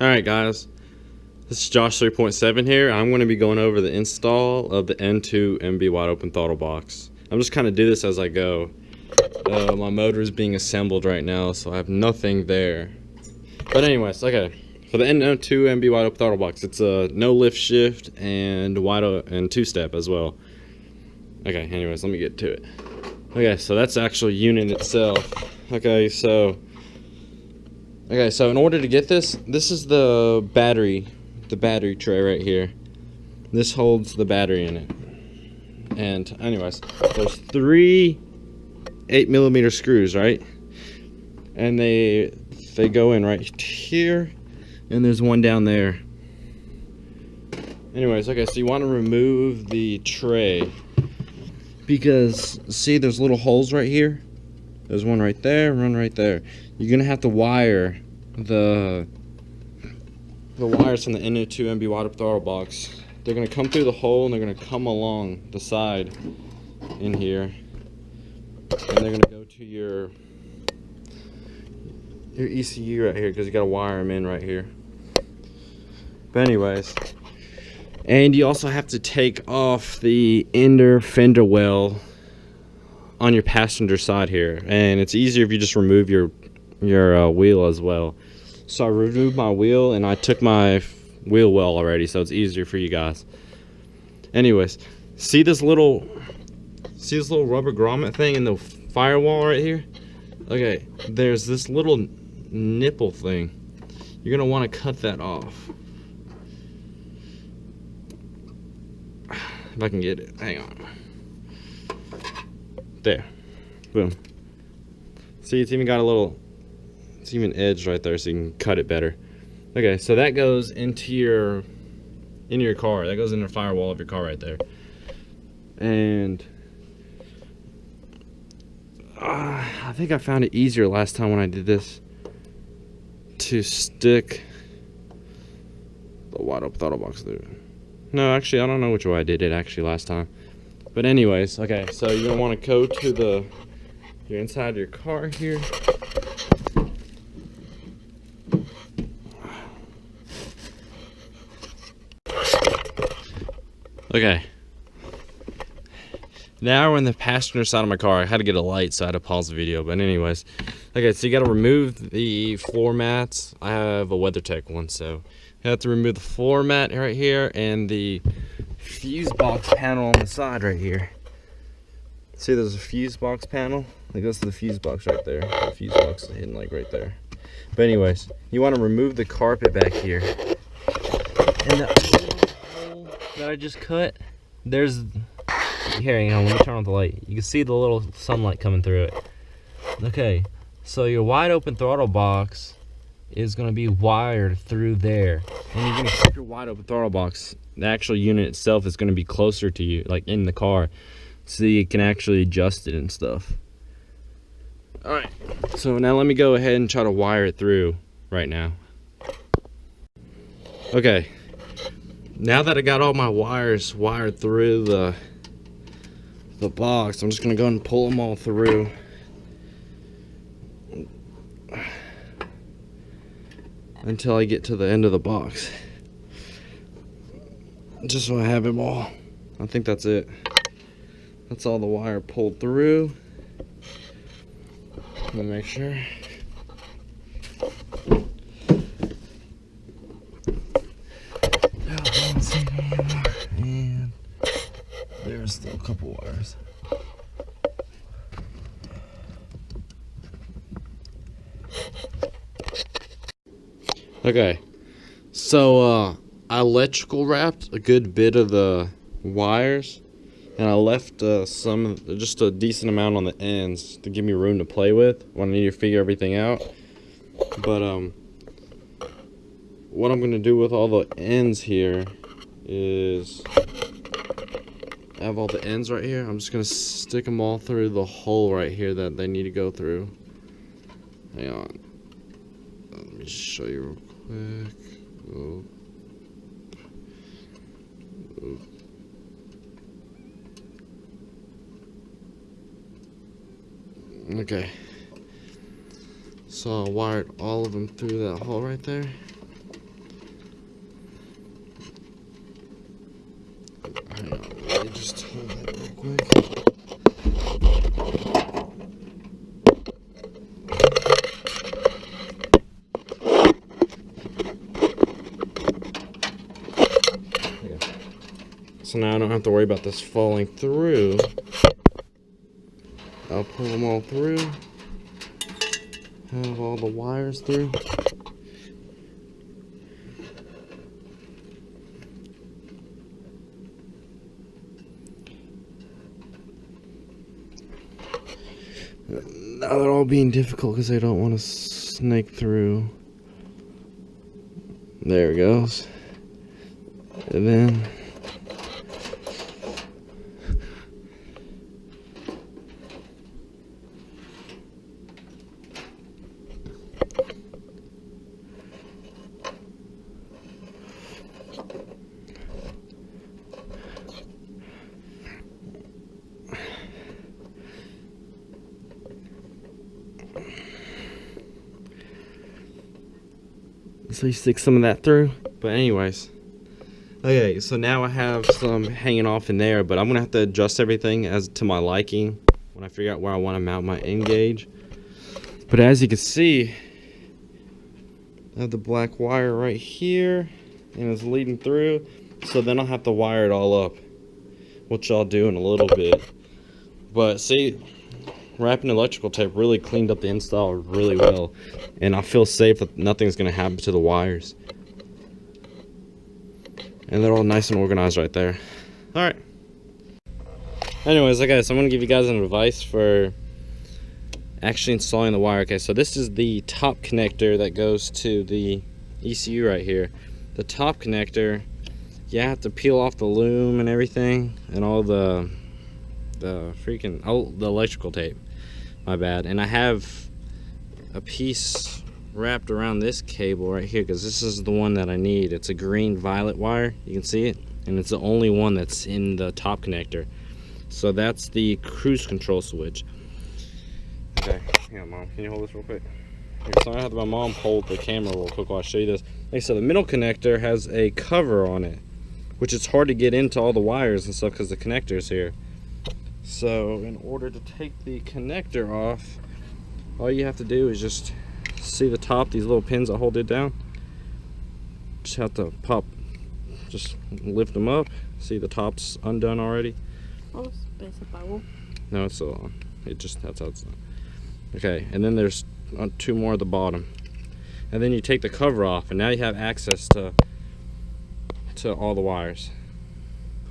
Alright guys, this is Josh 3.7 here. I'm going to be going over the install of the N2MB wide open throttle box. I'm just kind of do this as I go. My motor is being assembled right now, so I have nothing there. But anyways, okay. For the N2MB wide open throttle box, it's a no lift shift and two-step as well. Okay, anyways, let me get to it. Okay, so that's the actual unit itself. Okay, so in order to get this is the battery tray right here. This holds the battery in it. And anyways, there's 3 8mm screws, right? And they go in right here, and there's one down there. Anyways, okay, so you want to remove the tray because see there's little holes right here. There's one right there, one right there. You're gonna have to wire the wires from the N2MB wide open throttle box. They're gonna come through the hole and they're gonna come along the side in here, and they're gonna go to your ECU right here because you gotta wire them in right here. But anyways, and you also have to take off the inner fender well on your passenger side here, and it's easier if you just remove your wheel as well. So I removed my wheel and I took my wheel well already, so it's easier for you guys. Anyways, see this little rubber grommet thing in the firewall right here? Okay, there's this little nipple thing. You're gonna want to cut that off. If I can get it, hang on. There, boom. See, it's even got it's even edged right there, so you can cut it better. Okay, so that goes into your car. That goes in the firewall of your car right there. And I think I found it easier last time when I did this to stick the wide open throttle box through. No, actually, I don't know which way I did it actually last time. But anyways, okay, so you're gonna want to go to your inside of your car here. Okay. Now we're in the passenger side of my car. I had to get a light, so I had to pause the video. But anyways, okay, so you got to remove the floor mats. I have a WeatherTech one, so you have to remove the floor mat right here and the fuse box panel on the side right here. See, there's a fuse box panel that goes to the fuse box right there. The fuse box is hidden like right there. But anyways, you want to remove the carpet back here. And the hole that I just cut, there's here, hang on, let me turn on the light. You can see the little sunlight coming through it. Okay, so your wide open throttle box is going to be wired through there, and you're going to keep your wide open throttle box. The actual unit itself is going to be closer to you, like in the car, so you can actually adjust it and stuff. Alright, so now let me go ahead and try to wire it through right now. Okay, now that I got all my wires wired through the box, I'm just going to go and pull them all through. Until I get to the end of the box, just so I have them all. I think that's it. That's all the wire pulled through. Let me make sure. I don't see it anymore. And there's still a couple wires. Okay, so I electrical wrapped a good bit of the wires, and I left just a decent amount on the ends to give me room to play with when I need to figure everything out. But what I'm gonna do with all the ends here is I have all the ends right here. I'm just gonna stick them all through the hole right here that they need to go through. Hang on, let me just show you real quick. Oh. Oh. Okay, so I wired all of them through that hole right there. hold that real quick. So now I don't have to worry about this falling through. I'll pull them all through. Have all the wires through. Now they're all being difficult because I don't want to snake through. There it goes. And then so you stick some of that through. But anyways, okay, so now I have some hanging off in there, but I'm gonna have to adjust everything as to my liking when I figure out where I want to mount my N gauge. But as you can see, I have the black wire right here and it's leading through, so then I'll have to wire it all up, which I'll do in a little bit. But see, wrapping electrical tape really cleaned up the install really well, and I feel safe that nothing's going to happen to the wires. And they're all nice and organized right there. Alright. Anyways, okay, so I'm going to give you guys an advice for actually installing the wire. Okay, so this is the top connector that goes to the ECU right here. The top connector, you have to peel off the loom and everything, and all the electrical tape. My bad. And I have a piece wrapped around this cable right here because this is the one that I need. It's a green violet wire, you can see it, and it's the only one that's in the top connector. So that's the cruise control switch. Okay, hang on, Mom, can you hold this real quick? Okay, so I have my mom hold the camera real quick while I show you this. Okay, so the middle connector has a cover on it, which is hard to get into all the wires and stuff because the connector's here. So in order to take the connector off, all you have to do is just see the top, these little pins that hold it down. Just have to just lift them up. See the top's undone already? Oh, no, it's still on. That's how it's done. Okay, and then there's two more at the bottom. And then you take the cover off, and now you have access to all the wires,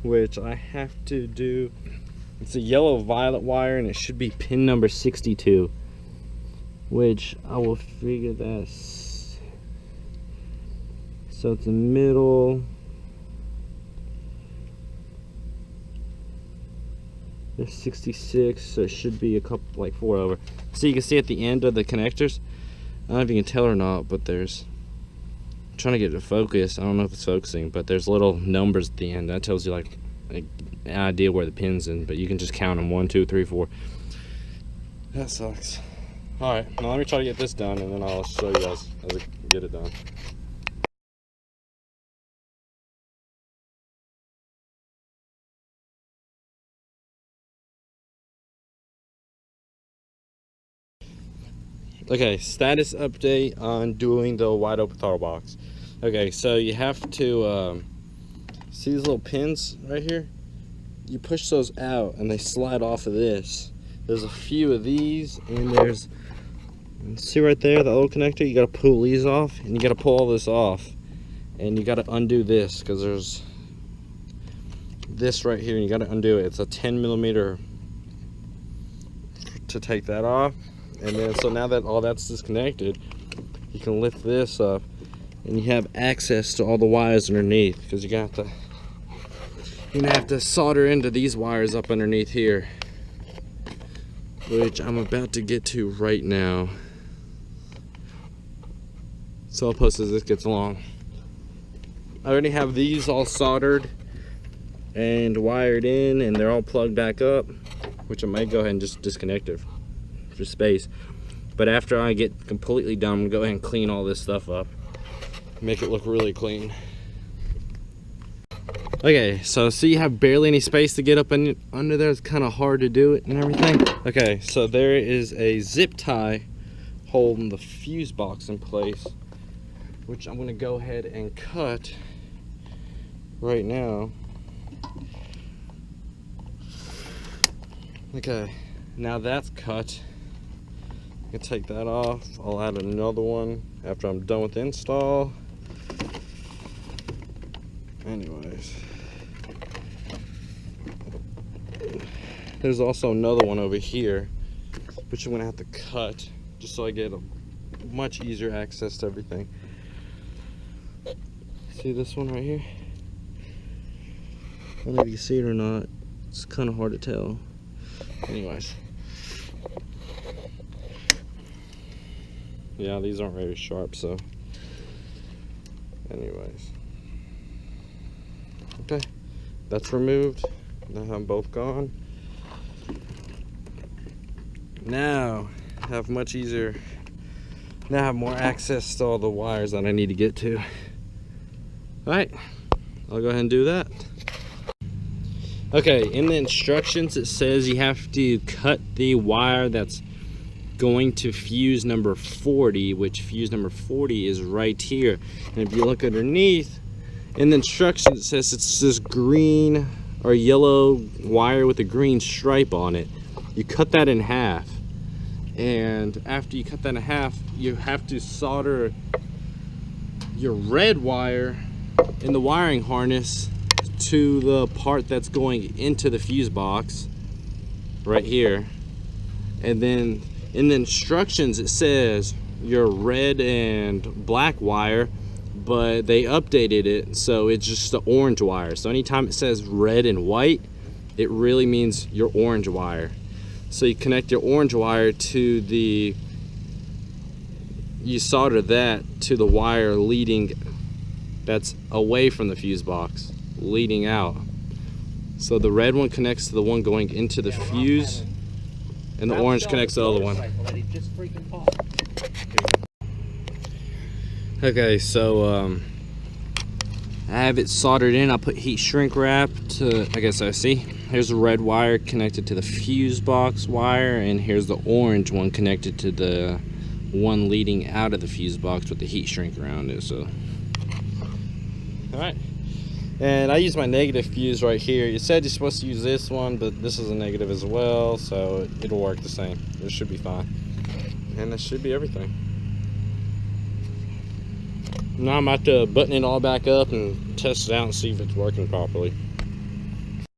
which I have to do. It's a yellow violet wire, and it should be pin number 62, which I will figure that. So it's the middle. There's 66, so it should be a couple, like 4 over. So you can see at the end of the connectors, I don't know if you can tell or not, but there's, I'm trying to get it to focus. I don't know if it's focusing, but there's little numbers at the end. That tells you like an idea where the pin's in, but you can just count them 1, 2, 3, 4. That sucks. Alright, now let me try to get this done, and then I'll show you guys as I get it done. Okay, status update on doing the wide open throttle box. Okay, so you have to see these little pins right here? You push those out and they slide off of this. There's a few of these, and there's, see right there, that little connector? You gotta pull these off, and you gotta pull all this off. And you gotta undo this, because there's this right here, and you gotta undo it. It's a 10mm to take that off. And then, so now that all that's disconnected, you can lift this up, and you have access to all the wires underneath, because you're gonna have to solder into these wires up underneath here, which I'm about to get to right now. So I'll post as this gets along. I already have these all soldered and wired in, and they're all plugged back up, which I might go ahead and just disconnect it for space. But after I get completely done, I'm gonna go ahead and clean all this stuff up, make it look really clean. Okay, so see you have barely any space to get up in, under there. It's kind of hard to do it and everything. Okay, so there is a zip tie holding the fuse box in place, which I'm gonna go ahead and cut right now. Okay, now that's cut. I can take that off. I'll add another one after I'm done with the install. Anyways, there's also another one over here, which I'm gonna have to cut just so I get a much easier access to everything. See this one right here? I don't know if you can see it or not. It's kind of hard to tell. Anyways. Yeah, these aren't very sharp, so. Anyways. Okay, that's removed. Now I'm both gone. Now I have much easier. Now I have more access to all the wires that I need to get to. Alright, I'll go ahead and do that. Okay, in the instructions it says you have to cut the wire that's going to fuse number 40, which fuse number 40 is right here. And if you look underneath, in the instructions it says it's this green or yellow wire with a green stripe on it. You cut that in half. And after you cut that in half, you have to solder your red wire in the wiring harness to the part that's going into the fuse box right here. And then in the instructions it says your red and black wire, but they updated it so it's just the orange wire. So anytime it says red and white, it really means your orange wire. So you connect your orange wire to the, you solder that to the wire leading, that's away from the fuse box, leading out. So the red one connects to the one going into the fuse, and the orange connects to the other one. Okay, so I have it soldered in. I put heat shrink wrap to, I guess I see. Here's the red wire connected to the fuse box wire, and here's the orange one connected to the one leading out of the fuse box with the heat shrink around it. So, all right. And I use my negative fuse right here. You said you're supposed to use this one, but this is a negative as well, so it'll work the same. It should be fine. And that should be everything. Now I'm about to button it all back up and test it out and see if it's working properly.